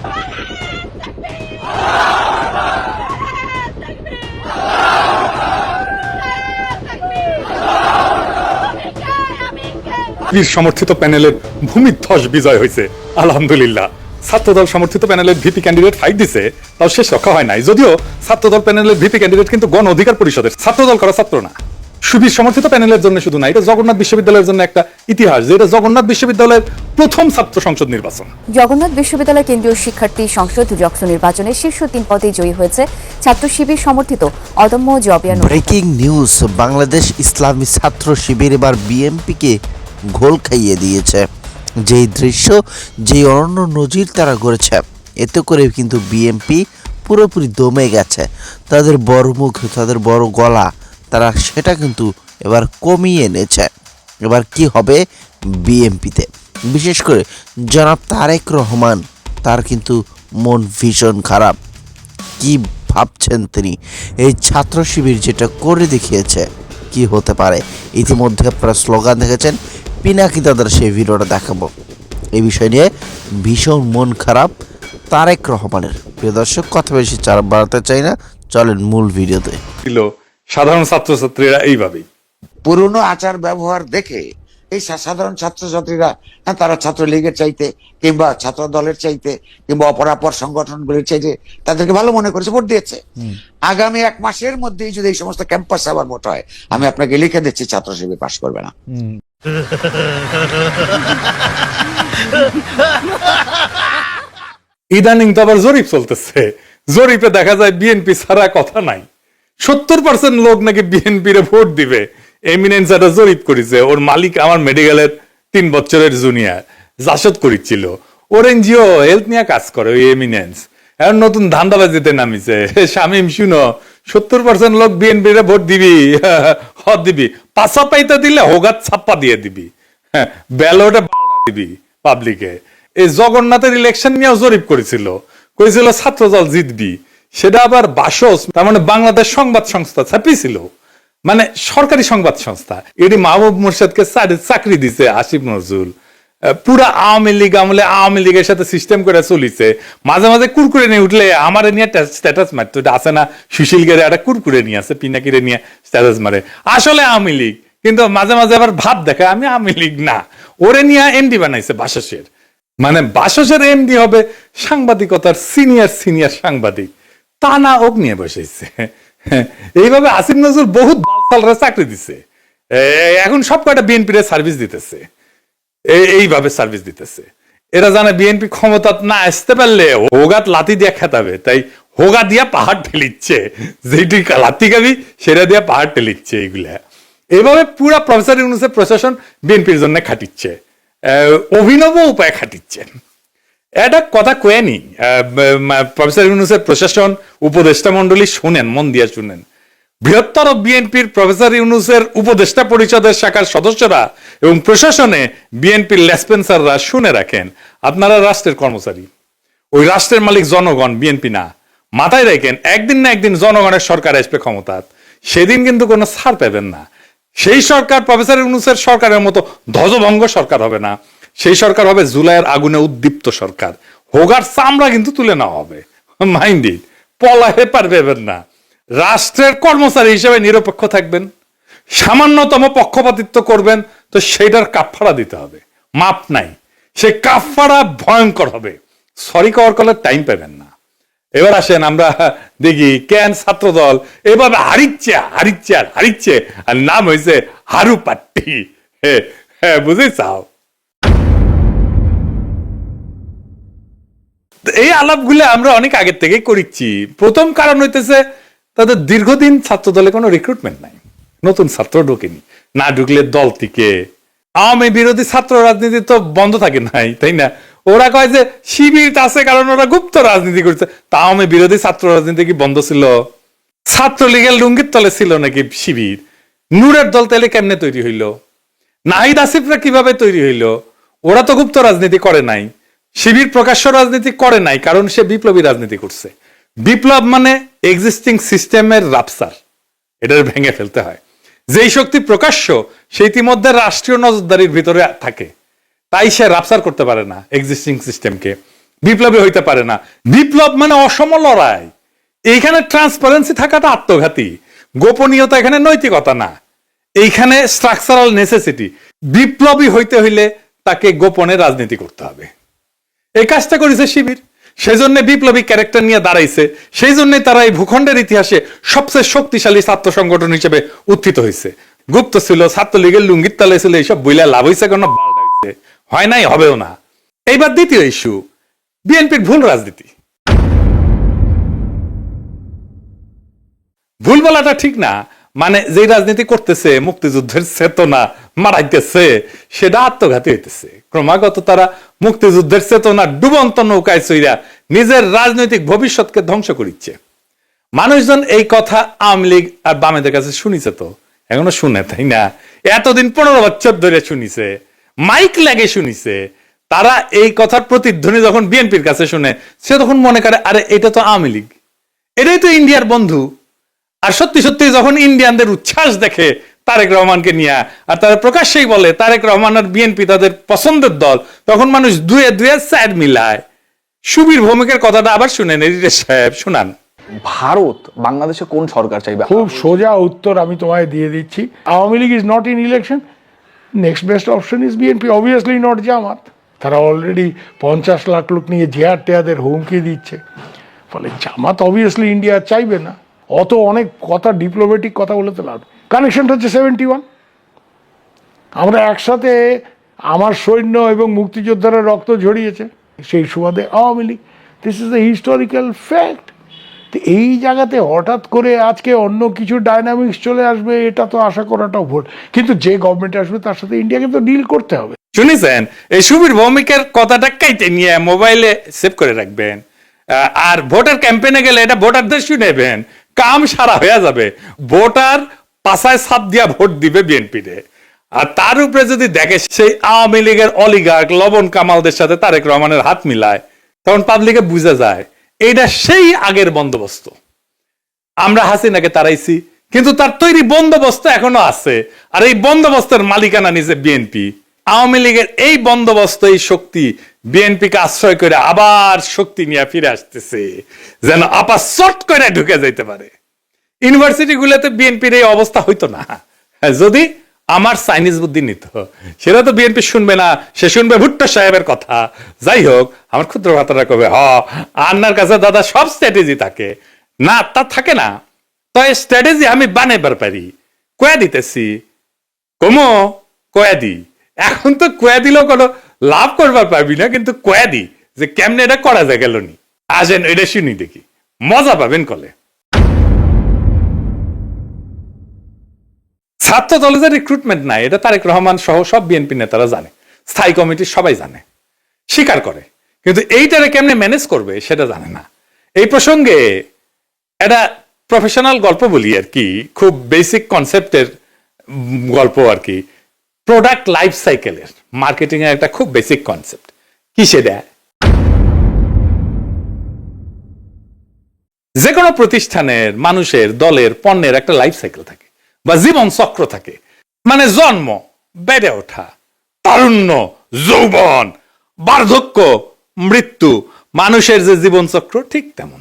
বীর সমর্থিত প্যানেলের ভূমিধ্বস বিজয় হয়েছে আলহামদুলিল্লাহ। ছাত্রদল সমর্থিত প্যানেলের ভিপি ক্যান্ডিডেট ফাইট দিছে, তাও শেষ রক্ষা হয় নাই। যদিও ছাত্রদল প্যানেলের ভিপি ক্যান্ডিডেট কিন্তু গণ অধিকার পরিষদের, ছাত্রদল করা ছাত্র না। সুবীর সমর্থিত প্যানেলের জন্য শুধু না, এটা জগন্নাথ বিশ্ববিদ্যালয়ের জন্য একটা ইতিহাস যে এটা জগন্নাথ বিশ্ববিদ্যালয়ের প্রথম ছাত্র সংসদ নির্বাচন। জগন্নাথ বিশ্ববিদ্যালয় কেন্দ্রীয় শিক্ষার্থী সংসদ জকসো নির্বাচনে শীর্ষ 3 পদে জয়ী হয়েছে ছাত্র শিবির সমর্থিত অদম্য জবিয়ান। ব্রেকিং নিউজ, বাংলাদেশ ইসলামী ছাত্র শিবির এবার বিএনপিকে ঘোল খাইয়ে দিয়েছে। যেই দৃশ্য, যেই অনন্য নজির তারা গড়েছে, এতে করে কিন্তু বিএনপি পুরোপুরি দমে গেছে। তাদের বড় মুখ, তাদের বড় গলা, তারা সেটা কিন্তু এবার কমিয়ে এনেছে। এবার কি হবে বিএনপিতে, বিশেষ করে জনাব তারেক রহমান, তার কিন্তু মন ভীষণ খারাপ। কি ভাবছেন তিনি? এই ছাত্র শিবির যেটা করে দেখিয়েছে, কি হতে পারে? ইতিমধ্যে আপনারা স্লোগান দেখেছেন, পিনাকি দাদার সেই ভিডিওটা দেখাবো। এই বিষয় নিয়ে ভীষণ মন খারাপ তারেক রহমানের। প্রিয় দর্শক, কথা বেশি বাড়াতে চাই না, চলেন মূল ভিডিওতে। সাধারণ ছাত্রছাত্রীরা এইভাবেই পুরনো আচার ব্যবহার দেখে এই সাধারণ ছাত্রছাত্রীরা তারা ছাত্রলীগের চাইতে কিংবা ছাত্র দলের চাইতে কিংবা অপরাপর সংগঠনগুলির চাইতে তাদেরকে ভালো মনে করেছে, ভোট দিয়েছে। আগামী 1 মাসের মধ্যেই যদি এই সমস্ত ক্যাম্পাস আবার ভোট হয়, আমি আপনাকে লিখে দিচ্ছি ছাত্র শিবির পাশ করবে না। ইদানিং তো আবার জরিপ চলতেছে, জরিপে দেখা যায় বিএনপি ছাড়া কথা নাই। 70% লোক নাকি বিএনপির ভোট দিবে। এমিনেন্স একটা জরিপ করেছে, ওর মালিক আমার মেডিকেলের 3 বছরের জুনিয়র জাসদ করেছিল। ওর এনজিও হেলথ নিয়ে কাজ করে ওই এমিনেন্স, এখন নতুন ধান্দাবাজিতে নামিছে। শামিম শুনো, 70% লোক বিএনপির ভোট দিবি, হদ দিবি, পাশা পাইতে দিলে হোগাত ছাপ্পা দিয়ে দিবি, হ্যাঁ ব্যালটে দিবি পাবলিকে। এই জগন্নাথের ইলেকশন নিয়েও জরিপ করেছিল, করেছিল ছাত্রদল জিতবি। সেটা আবার বাসস, তার মানে বাংলাদেশ সংবাদ সংস্থা ছাপিয়েছিল, মানে সরকারি সংবাদ সংস্থা। এটি মাহবুব মোর্শেদকে চাকরি দিছে আসিফ নজরুল। পুরা আওয়ামী লীগ আমলে আওয়ামী লীগের সাথে সিস্টেম করে চলিছে। মাঝে মাঝে কুরকুরে নিয়ে উঠলে আমার নিয়ে স্ট্যাটাস মারতো, এটা আছে না সুশীল গেরে একটা কুরকুরে নিয়ে আছে, পিনাকিরে নিয়ে স্ট্যাটাস মারে, আসলে আওয়ামী লীগ, কিন্তু মাঝে মাঝে আবার ভাব দেখায় আমি আওয়ামী লীগ না। ওরে নিয়ে এমডি বানাইছে বাসসের, মানে বাসসের এমডি হবে সাংবাদিকতার সিনিয়র সাংবাদিক, তা না ওক নিয়ে বসেছে। এইভাবে আসিফ নজরুল বহুত বালসালরা চাকরি দিছে, এখন সব কয়টা বিএনপির সার্ভিস দিতেছে, এইভাবে সার্ভিস দিতেছে। এরা জানে বিএনপি ক্ষমতা না আসতে পারলে হোগাত লাথি দিয়ে খেতাবে, তাই হোগা দিয়া পাহাড় ঠেলিচ্ছে, যেটি লাথি খাবি সেটা দিয়া পাহাড় ঠেলিচ্ছে। এইগুলা এইভাবে পুরা প্রফেসর ইউনূসের প্রশাসন বিএনপির জন্য খাটিচ্ছে, অভিনব উপায় খাটিচ্ছে। এটা কথা কয়েনি প্রফেসর ইউনূসের প্রশাসন উপদেষ্টা মন্ডলী, শুনেন, মন দিয়ে শুনেন। বৃহত্তর বিএনপির প্রফেসর ইউনূসের উপদেষ্টা পরিষদের শাখার সদস্যরা এবং প্রশাসনে বিএনপির লেসপেন্সাররা শুনে রাখেন, আপনারা রাষ্ট্রের কর্মচারী, ওই রাষ্ট্রের মালিক জনগণ, বিএনপি না। মাথায় রাখেন, একদিন না একদিন জনগণের সরকার আসবে ক্ষমতা, সেদিন কিন্তু কোনো ছাড় পাবেন না। সেই সরকার প্রফেসর ইউনূসের সরকারের মতো ধ্বজভঙ্গ সরকার হবে না, সেই সরকার হবে জুলাইয়ের আগুনে উদ্দীপ্ত সরকার। হোগার চামড়া কিন্তু তুলে নেওয়া হবে, মাইন্ডেড, পলাহে পারবেন না। রাষ্ট্রের কর্মচারী হিসেবে নিরপেক্ষ থাকবেন, সামান্যতম পক্ষপাতিত্ব করবেন তো সেইটার কাফফারা দিতে হবে, মাপ নাই, সে কাফফারা ভয়ঙ্কর হবে, সরি কওয়ার কলে টাইম পাবেন না। এবার আসেন আমরা দেখি কেন ছাত্রদল এভাবে হারিচ্ছে, আর নাম হয়েছে হারু পাট্টি। হ্যাঁ বুঝে চাও। এই আলাপগুলো আমরা অনেক আগের থেকেই করিচ্ছি। প্রথম কারণ হইতেছে তাদের দীর্ঘদিন ছাত্র দলে কোনো রিক্রুটমেন্ট নাই, নতুন ছাত্র ঢোকেনি, না ঢুকলে দল থেকে আওয়ামী বিরোধী ছাত্র রাজনীতি তো বন্ধ থাকে নাই, তাই না? ওরা কয় যে শিবির আছে কারণ ওরা গুপ্ত রাজনীতি করছে, তা আওয়ামী বিরোধী ছাত্র রাজনীতি কি বন্ধ ছিল? ছাত্রলীগের লুঙ্গির তলে ছিল নাকি শিবির? নূরের দল তাহলে কেমনে তৈরি হইল? নাহিদ আসিফরা কিভাবে তৈরি হইল? ওরা তো গুপ্ত রাজনীতি করে নাই, শিবির প্রকাশ্য রাজনীতি করে নাই, কারণ সে বিপ্লবী রাজনীতি করছে। বিপ্লব মানে এক্সিস্টিং সিস্টেমের রাপসার, এটা ভেঙে ফেলতে হয়। যেই শক্তি প্রকাশ্য সে ইতিমধ্যে রাষ্ট্রীয় নজরদারির ভিতরে থাকে, তাই সে রাপসার করতে পারে না এক্সিস্টিং সিস্টেমকে। বিপ্লবী হইতে পারে না। বিপ্লব মানে অসম লড়াই। এইখানে ট্রান্সপারেন্সি থাকাটা আত্মঘাতী, গোপনীয়তা এখানে নৈতিকতা না, এইখানে স্ট্রাকচারাল নেসেসিটি। বিপ্লবী হইতে হইলে তাকে গোপনে রাজনীতি করতে হবে। এই কাজটা করেছে শিবির, সেই জন্য বিপ্লবী ক্যারেক্টার নিয়ে দাঁড়াইছে, সেই জন্য তারা এই ভূখণ্ডের ইতিহাসে সবচেয়ে শক্তিশালী ছাত্র সংগঠন হিসেবে উত্থিত হয়েছে। গুপ্ত ছিল, ছাত্রলীগের লুঙ্গির তলে ছিল, এইসব বইলা লাভ হয়েছে কেন? হয় নাই, হবেও না। এইবার দ্বিতীয় ইস্যু, বিএনপির ভুল রাজনীতি। ভুল বলাটা ঠিক না, মানে যে রাজনীতি করতেছে, মুক্তিযুদ্ধের চেতনা মারাইতেছে, সেটা আত্মঘাতী হইতেছে। ক্রমাগত তারা মুক্তিযুদ্ধের চেতনা ডুবন্ত নৌকায় চইরা নিজের রাজনৈতিক ভবিষ্যৎকে ধ্বংস করিচ্ছে। মানুষজন এই কথা আওয়ামী লীগ আর বামেদের কাছে শুনিছে, তো এখনো শুনে, তাই না? এতদিন 15 বছর ধরে শুনিছে, মাইক লাগে শুনিছে। তারা এই কথার প্রতিধ্বনি যখন বিএনপির কাছে শুনে, সে তখন মনে করে আরে এটা তো আওয়ামী লীগ, এটাই তো ইন্ডিয়ার বন্ধু। আর সত্যি সত্যি যখন ইন্ডিয়ানদের উচ্ছ্বাস দেখে তারেক রহমানকে নিয়ে, আর তারা প্রকাশ্যেই বলে তারেক রহমান আর বিএনপি তাদের পছন্দের দল, তখন মানুষ দুয়ে দুয়ে স্যাড মিলায়। সুবীর ভৌমিকের কথাটা আবার শুনেন, এডিটর সাহেব শুনান। ভারত বাংলাদেশে কোন সরকার চাইবে? খুব সোজা উত্তর আমি তোমায় দিয়ে দিচ্ছি। Awami League is not in election, next best option is BNP, obviously not Jamaat. তারা অলরেডি 50 লাখ লোক নিয়ে জেহার টেয়াদের হুমকি দিচ্ছে, ফলে জামাত অবভিয়াসলি ইন্ডিয়া চাইবে না। অত অনেক কথা, ডিপ্লোম্যাটিক কথা বলে তো লাভ। কানেকশনটা হচ্ছে 71। আমরা একসাথে, আমার সৈন্য এবং মুক্তিযোদ্ধারা রক্ত ঝরিয়েছে, সেই সুবাদে Awami League. This is the historical fact. এই জায়গাতে হঠাৎ করে আজকে অন্য কিছু ডাইনামিক্স চলে আসবে, এটা তো আশা করাটাও ভুল। কিন্তু যে গভর্নমেন্ট আসবে তার সাথে ইন্ডিয়াকে তো ডিল করতে হবে। শুনেছেন? এই সুবীর ভৌমিকের কথাটা কাইতে নিয়ে মোবাইলে সেভ করে রাখবেন, আর ভোটার ক্যাম্পেইনে গেলে এটা ভোটারদের শুনেবেন, কাম সারা হয়ে যাবে। ভোটার পাশায় ছাপ দিয়া ভোট দিবে বিএনপি রে। আর তার উপরে যদি দেখে সেই আওয়ামী লীগের অলিগার্ক লবণ কামালদের সাথে তারেক রহমানের হাত মিলায়, তখন পাবলিকে বুঝে যায় এইটা সেই আগের বন্দোবস্ত। আমরা হাসিনাকে তাড়াইছি, কিন্তু তার তৈরি বন্দোবস্ত এখনো আছে, আর এই বন্দোবস্তের মালিকানা নিছে বিএনপি। আওয়ামী লীগের এই বন্দোবস্ত, এই শক্তি বিএনপিকে আশ্রয় করে আবার শক্তি নিয়ে ফিরে আসতেছে, যেন আপা শর্ট করে ঢুকে যাইতে পারে। ইউনিভার্সিটি গুলোতে বিএনপির এই অবস্থা হইতো না যদি আমার চাইনিজ বুদ্ধি নিত। সেটা তো বিএনপি শুনবে না, সে শুনবে ভুট্টো সাহেবের কথা। যাই হোক, আমার ক্ষুদ্র ভাতারা কবে আন্নার কাছে দাদা সব স্ট্র্যাটেজি থাকে না, তা থাকে না। তো এই স্ট্র্যাটেজি আমি বানাইবার পারি, কয়া দিতেছি, কমো কয়া দি। এখন তো কয়া দিলেও কোনো লাভ করবার পারবি না, কিন্তু কয়া দি যে কেমনে এটা করা যায় গেল নি। আসেন এটা শুনি, দেখি মজা পাবেন কলে। ছাত্র দলে যে রিক্রুটমেন্ট নাই, এটা তারেক রহমান সহ সব বিএনপি নেতারা জানে, স্থায়ী কমিটির সবাই জানে, স্বীকার করে, কিন্তু এইটারে কেমনে ম্যানেজ করবে সেটা জানে না। এই প্রসঙ্গে একটা প্রফেশনাল গল্প বলি আর কি, খুব বেসিক কনসেপ্টের গল্প আর কি। প্রোডাক্ট লাইফ সাইকেলের মার্কেটিং এর একটা খুব বেসিক কনসেপ্ট কি, সেটা যে কোনো প্রতিষ্ঠানের, মানুষের, দলের, পণ্যের একটা লাইফ সাইকেল থাকে বা জীবন চক্র থাকে। মানে জন্ম, বেড়ে ওঠা, তারুণ্য, যৌবন, বার্ধক্য, মৃত্যু, মানুষের যে জীবন চক্র ঠিক তেমন।